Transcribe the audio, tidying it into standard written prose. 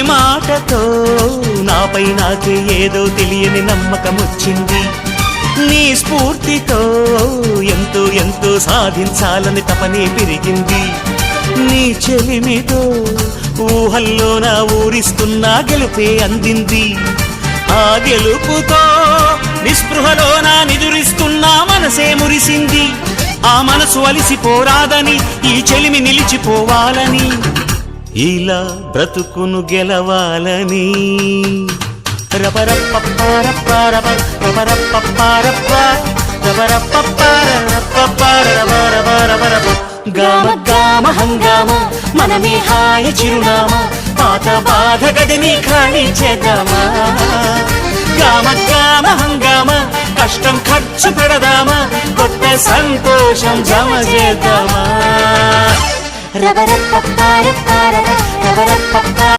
మాటతో నాపై నాకే ఏదో తెలియని నమ్మకం వచ్చింది. నీ స్ఫూర్తితో ఎంతో ఎంతో సాధించాలని తపనే పెరిగింది. నీ చెలిమితో ఊహల్లో నా ఊరిస్తున్నా గెలుపే అందింది. ఆ గెలుపుతో నిస్పృహలో నా నిదురిస్తున్నా మనసే మురిసింది. ఆ మనసు అలిసిపోరాదని ఈ చెలిమి నిలిచిపోవాలని ఇలా బ్రతుకును గెలవాలని గామ గామ హంగామ మనమే హాయి చిరునామా పాత బాధ గదిని ఖాళీ చేద్దామా. గామ గామ హంగామ కష్టం ఖర్చు పెడదామా కొత్త సంతోషం జమ చేద్దామా.